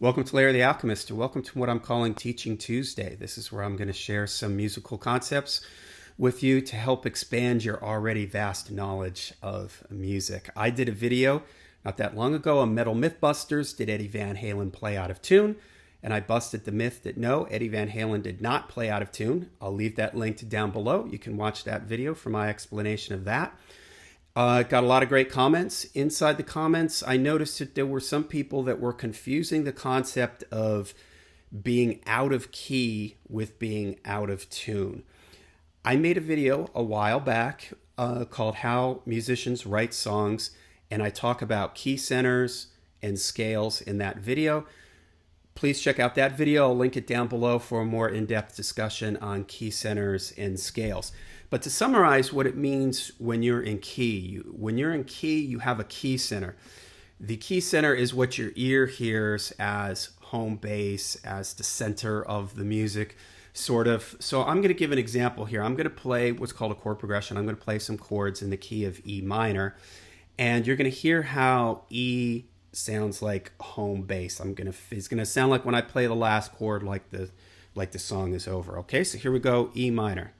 Welcome to Larry the Alchemist, and welcome to what I'm calling Teaching Tuesday. This is where I'm going to share some musical concepts with you to help expand your already vast knowledge of music. I did a video not that long ago on Metal Mythbusters. Did Eddie Van Halen play out of tune? And I busted the myth that no, Eddie Van Halen did not play out of tune. I'll leave that linked down below. You can watch that video for my explanation of that. Got a lot of great comments. Inside the comments, I noticed that there were some people that were confusing the concept of being out of key with being out of tune. I made a video a while back called How Musicians Write Songs, and I talk about key centers and scales in that video. Please check out that video. I'll link it down below for a more in-depth discussion on key centers and scales. But to summarize what it means when you're in key, when you're in key, you have a key center. The key center is what your ear hears as home base, as the center of the music, sort of. So I'm going to give an example here. I'm going to play what's called a chord progression. I'm going to play some chords in the key of E minor, and you're going to hear how E sounds like home base. It's going to sound like when I play the last chord, like the song is over. Okay, so here we go, E minor.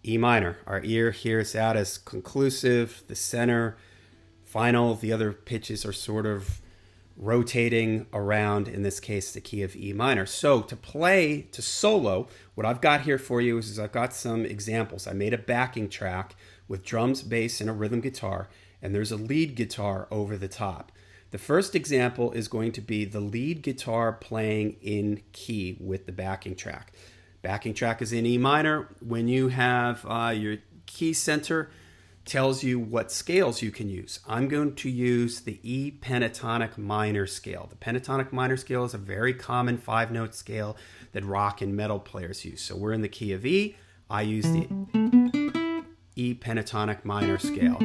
E minor. Our ear hears that as conclusive, the center, final. The other pitches are sort of rotating around, in this case, the key of E minor. So to solo, what I've got here for you is I've got some examples. I made a backing track with drums, bass, and a rhythm guitar, and there's a lead guitar over the top. The first example is going to be the lead guitar playing in key with the backing track. Backing track is in E minor. When you have your key center, tells you what scales you can use. I'm going to use the E pentatonic minor scale. The pentatonic minor scale is a very common 5-note scale that rock and metal players use. So we're in the key of E. I use the E pentatonic minor scale.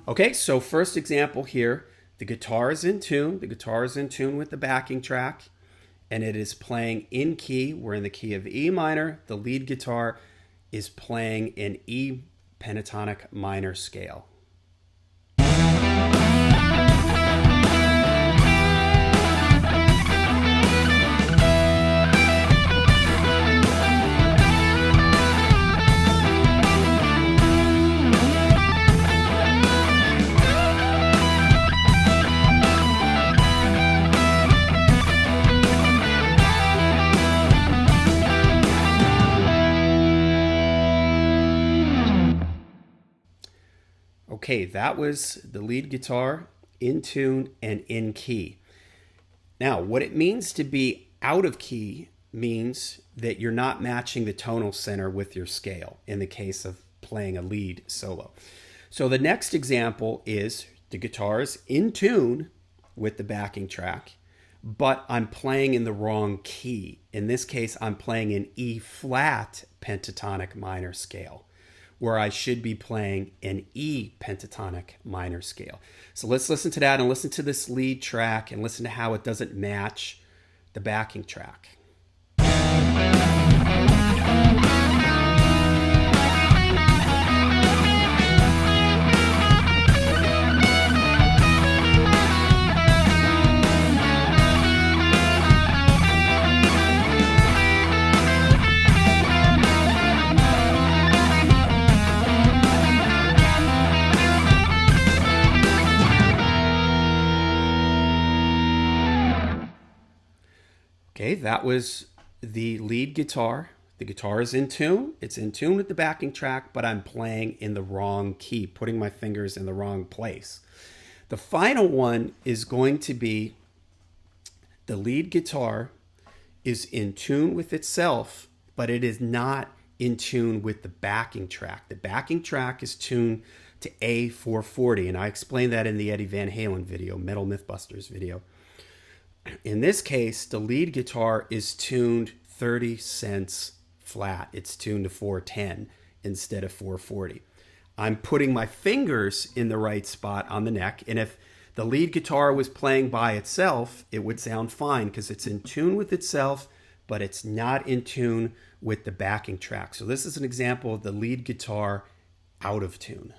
Okay, so first example here, the guitar is in tune. The guitar is in tune with the backing track, and it is playing in key. We're in the key of E minor. The lead guitar is playing in E pentatonic minor scale. Okay, that was the lead guitar in tune and in key. Now, what it means to be out of key means that you're not matching the tonal center with your scale in the case of playing a lead solo. So the next example is the guitar is in tune with the backing track, but I'm playing in the wrong key. In this case, I'm playing in E flat pentatonic minor scale, where I should be playing an E pentatonic minor scale. So let's listen to that and listen to this lead track and listen to how it doesn't match the backing track. Okay, that was the lead guitar. The guitar is in tune. It's in tune with the backing track, but I'm playing in the wrong key, putting my fingers in the wrong place. The final one is going to be the lead guitar is in tune with itself, but it is not in tune with the backing track. The backing track is tuned to A440, and I explained that in the Eddie Van Halen video, Metal Mythbusters video. In this case, the lead guitar is tuned 30 cents flat. It's tuned to 410 instead of 440. I'm putting my fingers in the right spot on the neck, and if the lead guitar was playing by itself, it would sound fine because it's in tune with itself, but it's not in tune with the backing track. So this is an example of the lead guitar out of tune.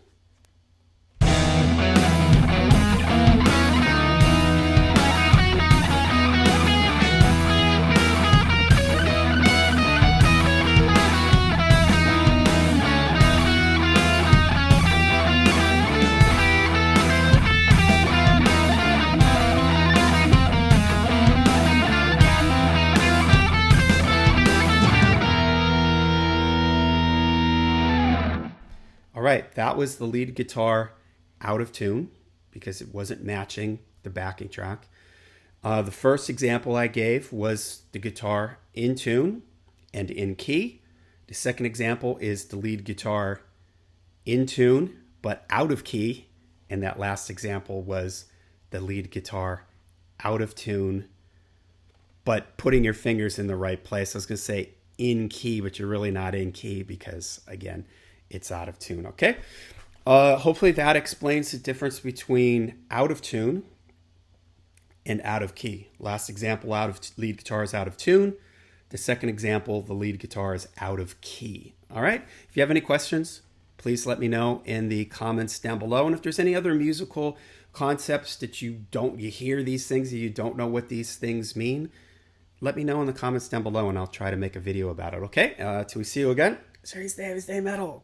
All right, that was the lead guitar out of tune because it wasn't matching the backing track. The first example I gave was the guitar in tune and in key. The second example is the lead guitar in tune but out of key. And that last example was the lead guitar out of tune but putting your fingers in the right place. I was going to say in key, but you're really not in key because, again, it's out of tune, okay? Hopefully that explains the difference between out of tune and out of key. Last example, lead guitar is out of tune. The second example, the lead guitar is out of key. All right? If you have any questions, please let me know in the comments down below. And if there's any other musical concepts that you hear these things and you don't know what these things mean, let me know in the comments down below and I'll try to make a video about it, okay? Till we see you again, stay metal.